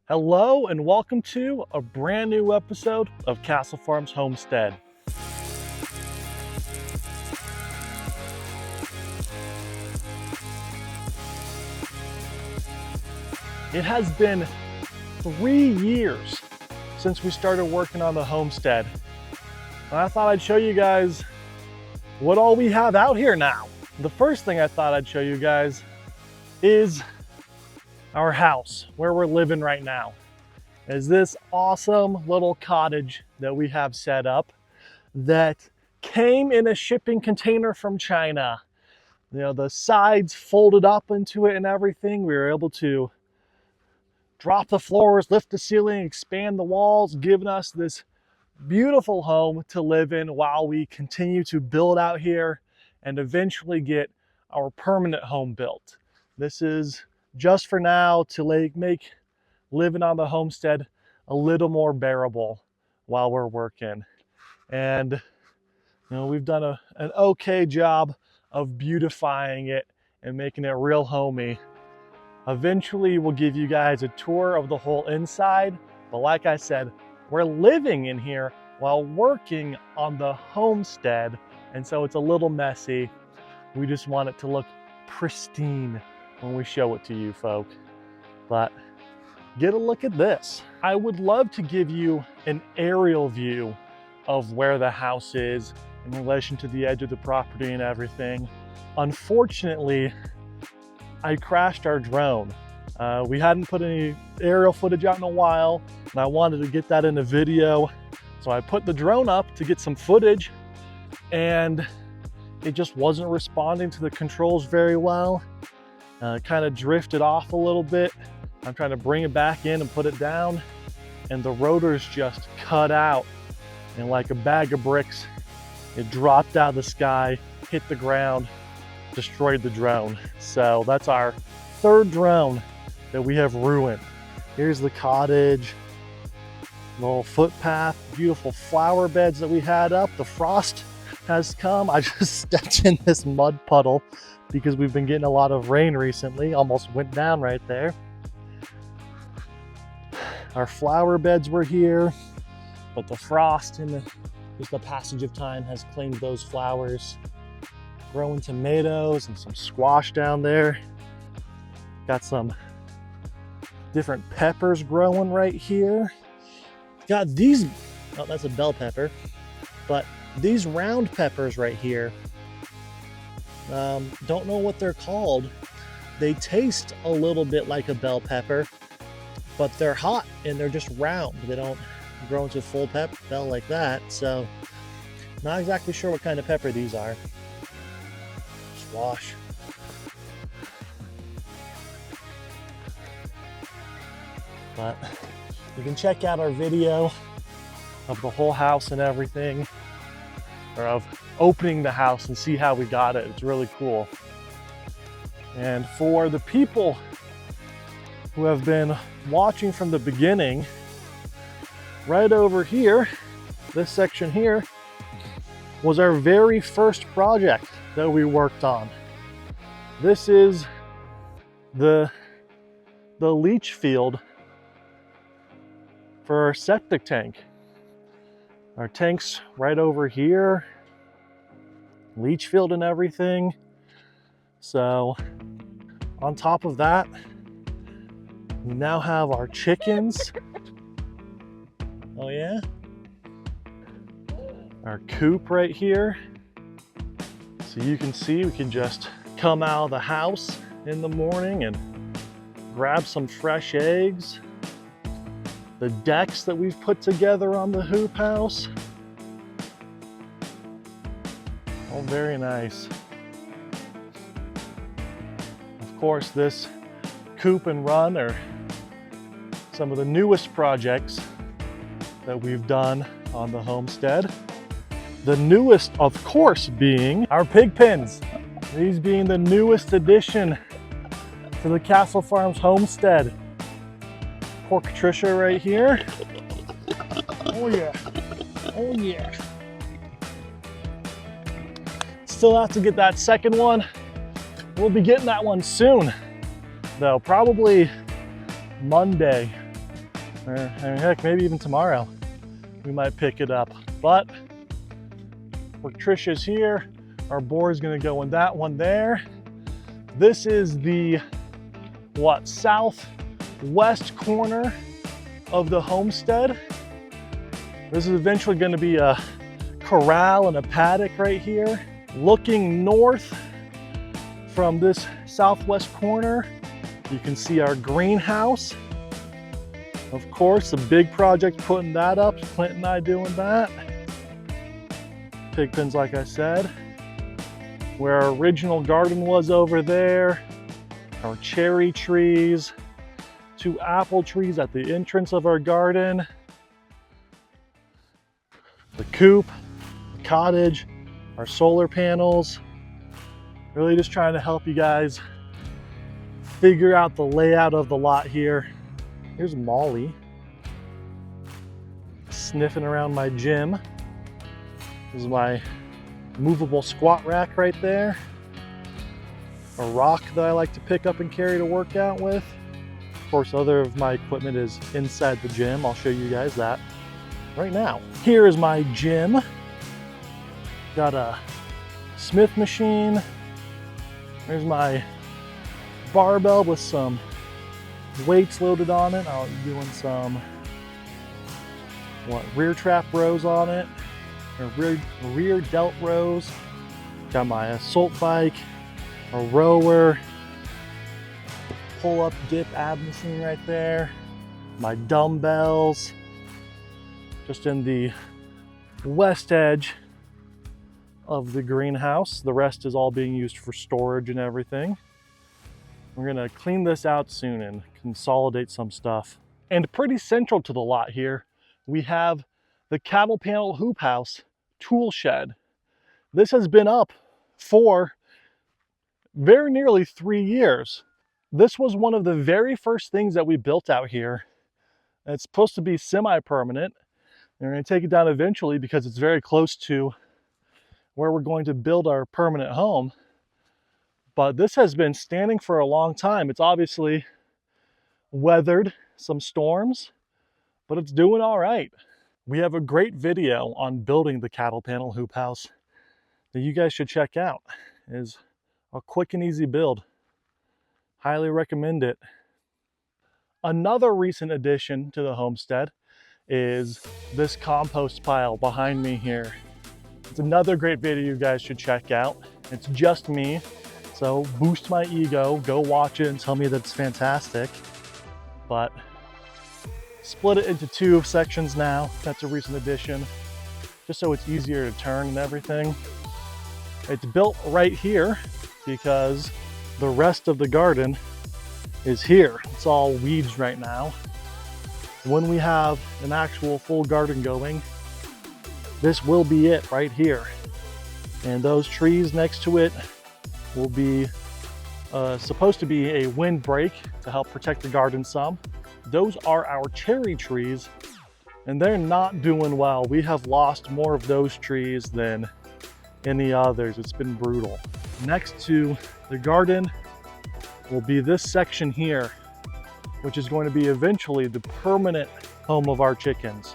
Hello and welcome to a brand new episode of Castle Farms Homestead. It has been 3 years since we started working on the homestead. And I thought I'd show you guys what all we have out here now. The first thing I thought I'd show you guys is our house, where we're living right now. Is this awesome little cottage that we have set up that came in a shipping container from China. You know, the sides folded up into it and everything. We were able to drop the floors, lift the ceiling, expand the walls, giving us this beautiful home to live in while we continue to build out here and eventually get our permanent home built. This is just for now to make living on the homestead a little more bearable while we're working. And you know, we've done an okay job of beautifying it and making it real homey. Eventually we'll give you guys a tour of the whole inside, but like I said, we're living in here while working on the homestead, and so it's a little messy. We just want it to look pristine when we show it to you folk. But get a look at this. I would love to give you an aerial view of where the house is in relation to the edge of the property and everything. Unfortunately, I crashed our drone. We hadn't put any aerial footage out in a while, and I wanted to get that in a video. So I put the drone up to get some footage, and it just wasn't responding to the controls very well. Kind of drifted off a little bit. I'm trying to bring it back in and put it down, and the rotors just cut out, and like a bag of bricks, it dropped out of the sky, hit the ground, destroyed the drone. So that's our third drone that we have ruined. Here's the cottage, little footpath, beautiful flower beds that we had up. The frost has come. I just stepped in this mud puddle because we've been getting a lot of rain recently. Almost went down right there. Our flower beds were here, but the frost and just the passage of time has claimed those flowers. Growing tomatoes and some squash down there. Got some different peppers growing right here. Got these, oh, that's a bell pepper, but these round peppers right here, don't know what they're called. They taste a little bit like a bell pepper, but they're hot and they're just round. They don't grow into a full bell like that. So not exactly sure what kind of pepper these are. Squash. But you can check out our video of the whole house and everything, or of opening the house and see how we got it. It's really cool. And for the people who have been watching from the beginning, right over here, this section here was our very first project that we worked on. This is the leach field for our septic tank. Our tank's right over here, leach field and everything. So on top of that, we now have our chickens. Oh yeah? Our coop right here. So you can see we can just come out of the house in the morning and grab some fresh eggs. The decks that we've put together on the hoop house. Oh, very nice. Of course, this coop and run are some of the newest projects that we've done on the homestead. The newest, of course, being our pig pens. These being the newest addition to the Castle Farms homestead. Poor Patricia right here. Oh yeah, oh yeah. Still have to get that second one. We'll be getting that one soon, though, probably Monday or heck, maybe even tomorrow we might pick it up. But where Trish is here, our board is going to go in that one there. This is the southwest corner of the homestead. This is eventually going to be a corral and a paddock right here. Looking north from this southwest corner, you can see our greenhouse. Of course, a big project putting that up. Clint and I doing that. Pig pens, like I said. Where our original garden was over there. Our cherry trees. 2 apple trees at the entrance of our garden. The coop, the cottage, our solar panels. Really just trying to help you guys figure out the layout of the lot here. Here's Molly sniffing around my gym. This is my movable squat rack right there. A rock that I like to pick up and carry to work out with. Of course, other of my equipment is inside the gym. I'll show you guys that right now. Here is my gym. Got a Smith machine. There's my barbell with some weights loaded on it. I'm doing some rear trap rows on it, or rear delt rows. Got my assault bike, a rower, pull up dip ab machine right there, my dumbbells, just in the west edge of the greenhouse. The rest is all being used for storage and everything. We're gonna clean this out soon and consolidate some stuff. And pretty central to the lot here, we have the cattle panel hoop house tool shed. This has been up for very nearly 3 years. This was one of the very first things that we built out here. It's supposed to be semi-permanent. We're gonna take it down eventually because it's very close to where we're going to build our permanent home. But this has been standing for a long time. It's obviously weathered some storms, but it's doing all right. We have a great video on building the cattle panel hoop house that you guys should check out. It is a quick and easy build. Highly recommend it. Another recent addition to the homestead is this compost pile behind me here. It's another great video you guys should check out. It's just me. So boost my ego, go watch it and tell me that it's fantastic. But split it into 2 sections now. That's a recent addition, just so it's easier to turn and everything. It's built right here because the rest of the garden is here. It's all weeds right now. When we have an actual full garden going, this will be it right here. And those trees next to it will be supposed to be a windbreak to help protect the garden some. Those are our cherry trees, and they're not doing well. We have lost more of those trees than any others. It's been brutal. Next to the garden will be this section here, which is going to be eventually the permanent home of our chickens.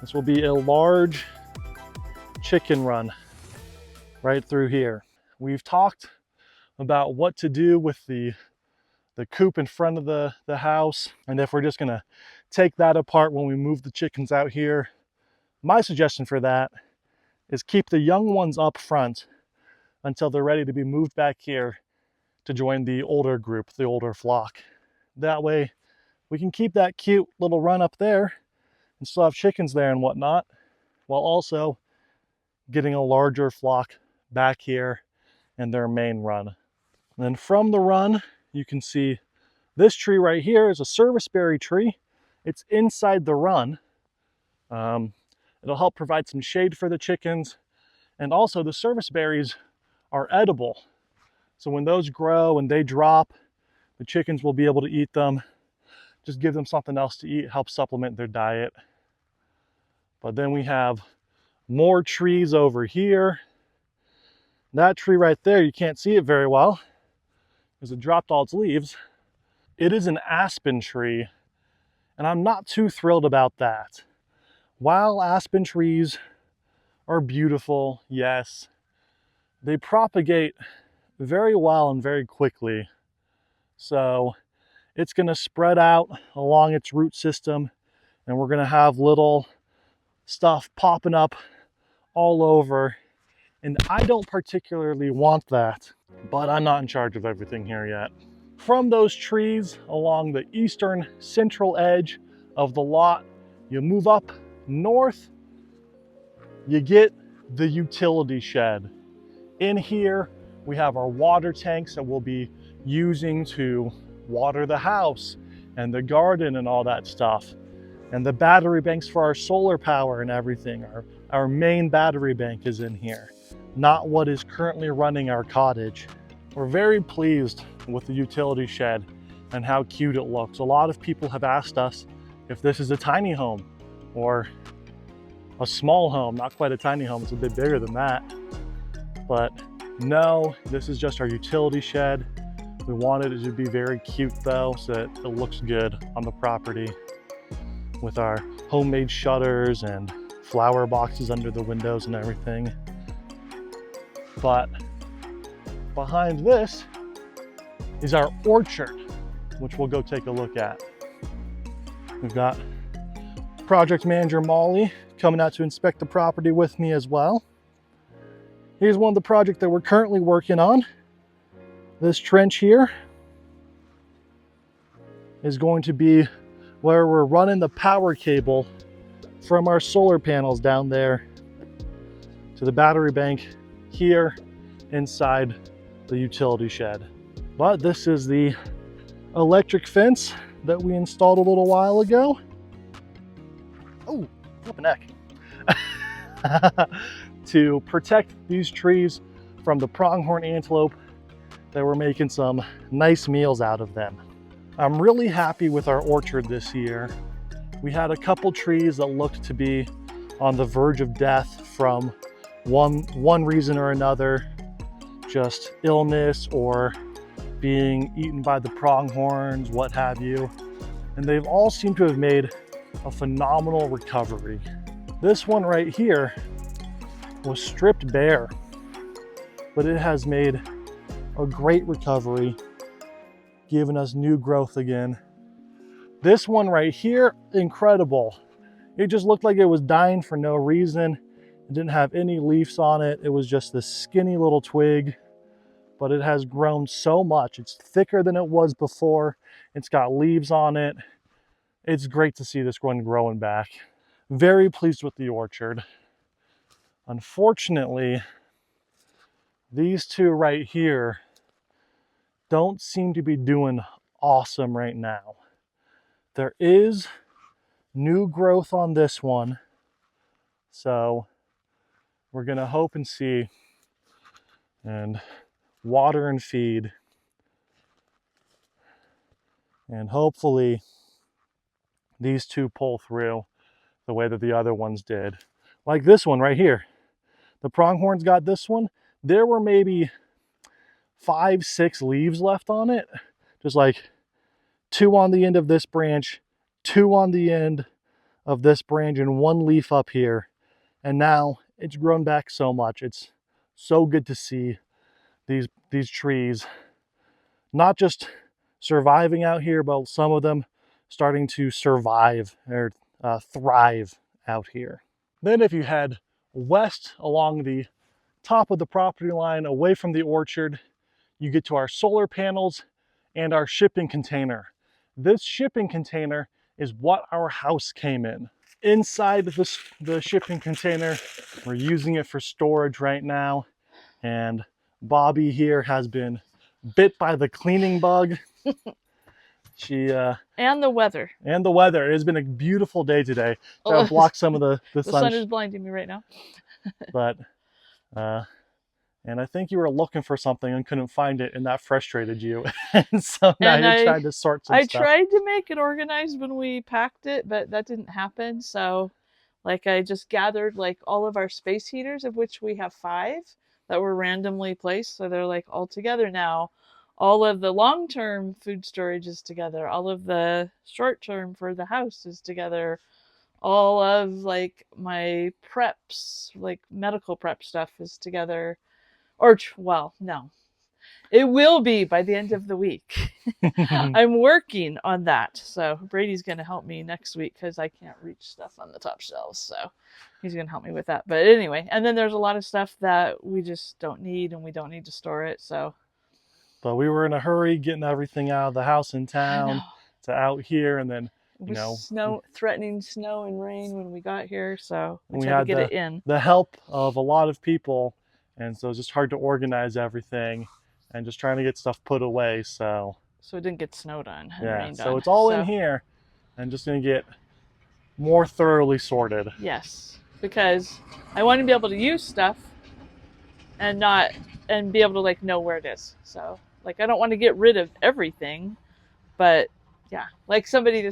This will be a large chicken run right through here. We've talked about what to do with the coop in front of the house, and if we're just gonna take that apart when we move the chickens out here. My suggestion for that is keep the young ones up front until they're ready to be moved back here to join the older group, the older flock. That way we can keep that cute little run up there and still have chickens there and whatnot, while also getting a larger flock back here in their main run. And then from the run, you can see this tree right here is a serviceberry tree. It's inside the run. It'll help provide some shade for the chickens. And also the serviceberries are edible. So when those grow and they drop, the chickens will be able to eat them. Just give them something else to eat, help supplement their diet. But then we have more trees over here. That tree right there, you can't see it very well because it dropped all its leaves. It is an aspen tree, And I'm not too thrilled about that. While aspen trees are beautiful, yes, they propagate very well and very quickly. So it's going to spread out along its root system, and we're going to have little stuff popping up all over. And I don't particularly want that, but I'm not in charge of everything here yet. From those trees along the eastern central edge of the lot, you move up north, you get the utility shed. In here, we have our water tanks that we'll be using to water the house and the garden and all that stuff. And the battery banks for our solar power and everything. Our main battery bank is in here, not what is currently running our cottage. We're very pleased with the utility shed and how cute it looks. A lot of people have asked us if this is a tiny home or a small home. Not quite a tiny home, it's a bit bigger than that. But no, this is just our utility shed. We wanted it to be very cute though, so that it looks good on the property with our homemade shutters and flower boxes under the windows and everything. But behind this is our orchard, which we'll go take a look at. We've got project manager Molly coming out to inspect the property with me as well. Here's one of the projects that we're currently working on. This trench here is going to be where we're running the power cable from our solar panels down there to the battery bank here inside the utility shed. But this is the electric fence that we installed a little while ago. Oh, flip a neck. To protect these trees from the pronghorn antelope that we're making some nice meals out of them. I'm really happy with our orchard this year. We had a couple trees that looked to be on the verge of death from one reason or another, just illness or being eaten by the pronghorns, what have you. And they've all seemed to have made a phenomenal recovery. This one right here was stripped bare, but it has made a great recovery, giving us new growth again. This one right here, incredible. It just looked like it was dying for no reason. It didn't have any leaves on it. It was just this skinny little twig, but it has grown so much. It's thicker than it was before. It's got leaves on it. It's great to see this one growing back. Very pleased with the orchard. Unfortunately, these two right here don't seem to be doing awesome right now. There is new growth on this one, so we're gonna hope and see and water and feed, and hopefully these two pull through the way that the other ones did. Like this one right here. The pronghorns got this one. There were maybe 5, 6 leaves left on it. Just like 2 on the end of this branch, 2 on the end of this branch, and 1 leaf up here. And now it's grown back so much. It's so good to see these trees not just surviving out here, but some of them starting to survive or thrive out here. Then if you head west along the top of the property line away from the orchard, you get to our solar panels and our shipping container. This shipping container is what our house came in. Inside the shipping container, we're using it for storage right now, and Bobby here has been bit by the cleaning bug. And the weather. And the weather. It has been a beautiful day today. Trying to block some of the sun. The sun is blinding me right now. But and I think you were looking for something and couldn't find it, and that frustrated you. And so now you're trying to sort some stuff. I tried to make it organized when we packed it, but that didn't happen. So like I just gathered like all of our space heaters, of which we have 5 that were randomly placed. So they're like all together now all of the long-term food storage is together. All of the short-term for the house is together. All of like my preps, like medical prep stuff is together. Or, well, no, it will be by the end of the week. I'm working on that. So Brady's going to help me next week because I can't reach stuff on the top shelves. So he's going to help me with that. But anyway, and then there's a lot of stuff that we just don't need and we don't need to store it. So. But we were in a hurry getting everything out of the house in town to out here, and then it was snow, threatening snow and rain when we got here, so we had to get it in. The help of a lot of people, and so it's just hard to organize everything and just trying to get stuff put away. So it didn't get snowed on and yeah, rained so on. it's all in here and just gonna get more thoroughly sorted. Yes, because I want to be able to use stuff and be able to like know where it is. So like I don't want to get rid of everything, but yeah, like somebody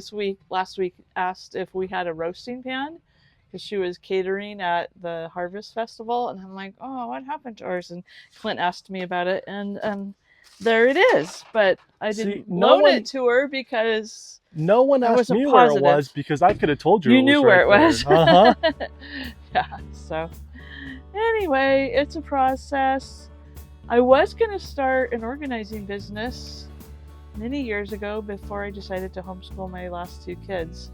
last week asked if we had a roasting pan because she was catering at the Harvest Festival, and I'm like, oh, what happened to ours? And Clint asked me about it, and there it is. But I didn't loan it to her because no one asked me where it was, because I could have told you. You knew where it was. Yeah. So anyway, it's a process. I was gonna start an organizing business many years ago before I decided to homeschool my last 2 kids.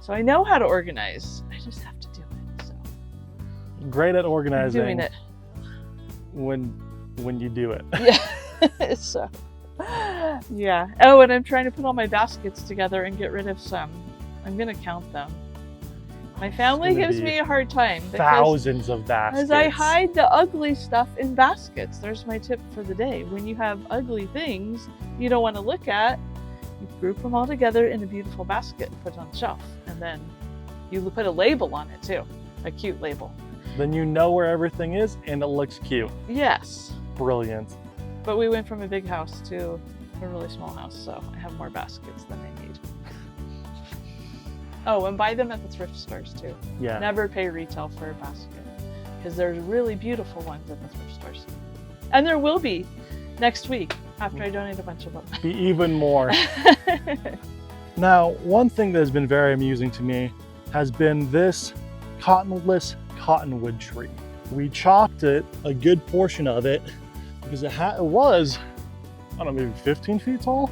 So I know how to organize. I just have to do it. So great at organizing. I'm doing it. When you do it. Yeah. So yeah. Oh, and I'm trying to put all my baskets together and get rid of some. I'm gonna count them. My family gives me a hard time. Thousands of baskets. As I hide the ugly stuff in baskets. There's my tip for the day. When you have ugly things you don't want to look at, you group them all together in a beautiful basket and put it on the shelf. And then you put a label on it too. A cute label. Then you know where everything is and it looks cute. Yes. Brilliant. But we went from a big house to a really small house, so I have more baskets than I need. Oh, and buy them at the thrift stores too. Yeah. Never pay retail for a basket because there's really beautiful ones at the thrift stores. And there will be next week after I donate a bunch of them. Be even more. Now, one thing that has been very amusing to me has been this cottonless cottonwood tree. We chopped it, a good portion of it, because it was, I don't know, maybe 15 feet tall.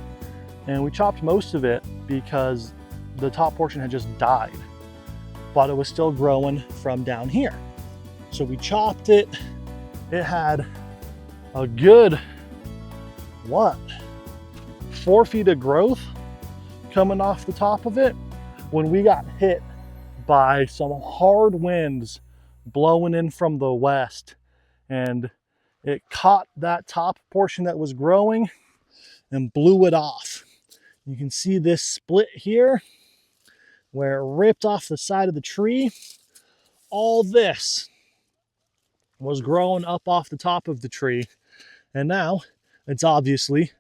And we chopped most of it because the top portion had just died, but it was still growing from down here. So we chopped it. It had a good, 4 feet of growth coming off the top of it when we got hit by some hard winds blowing in from the west, and it caught that top portion that was growing and blew it off. You can see this split here where it ripped off the side of the tree. All this was growing up off the top of the tree, and now it's obviously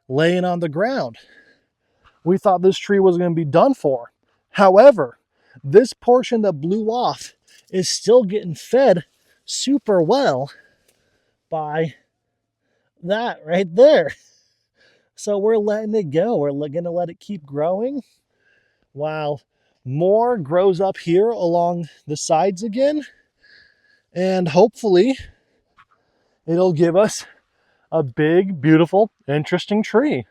laying on the ground. We thought this tree was going to be done for. However, this portion that blew off is still getting fed super well by that right there. So we're letting it go. We're going to let it keep growing while more grows up here along the sides again. And hopefully it'll give us a big, beautiful, interesting tree.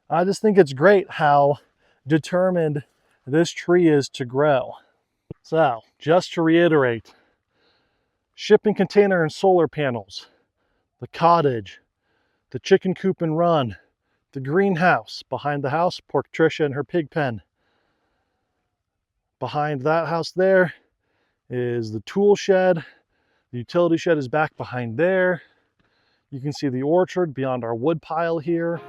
I just think it's great how determined this tree is to grow. So, just to reiterate, shipping container and solar panels, the cottage, the chicken coop and run, the greenhouse. Behind the house, poor Tricia and her pig pen. Behind that house there is the tool shed. The utility shed is back behind there. You can see the orchard beyond our wood pile here.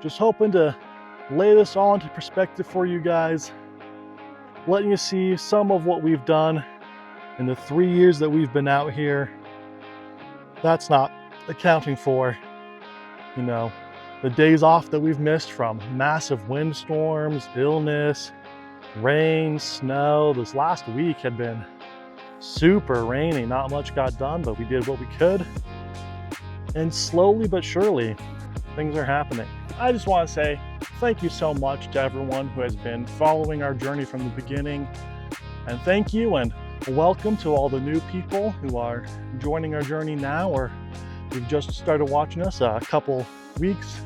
Just hoping to lay this all into perspective for you guys, letting you see some of what we've done in the 3 years that we've been out here. That's not accounting for, you know, the days off that we've missed from massive windstorms, illness, rain, snow. This last week had been super rainy. Not much got done, but we did what we could. And slowly but surely, things are happening. I just want to say thank you so much to everyone who has been following our journey from the beginning. And thank you and welcome to all the new people who are joining our journey now, or you've just started watching us a couple weeks,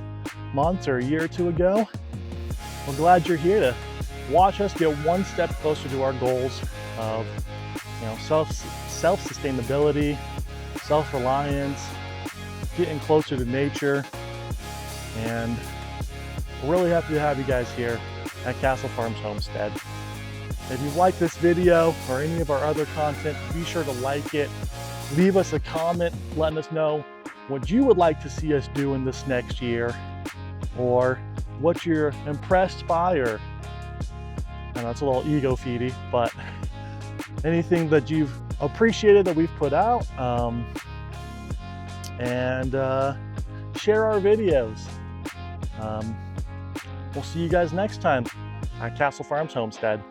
months, or a year or two ago. We're glad you're here to watch us get one step closer to our goals of self-sustainability, self-reliance, getting closer to nature. And we're really happy to have you guys here at Castle Farms Homestead. If you like this video or any of our other content, be sure to like it. Leave us a comment letting us know what you would like to see us do in this next year, or what you're impressed by, or I know it's a little ego feedy, but anything that you've appreciated that we've put out, and share our videos. We'll see you guys next time at Castle Farms Homestead.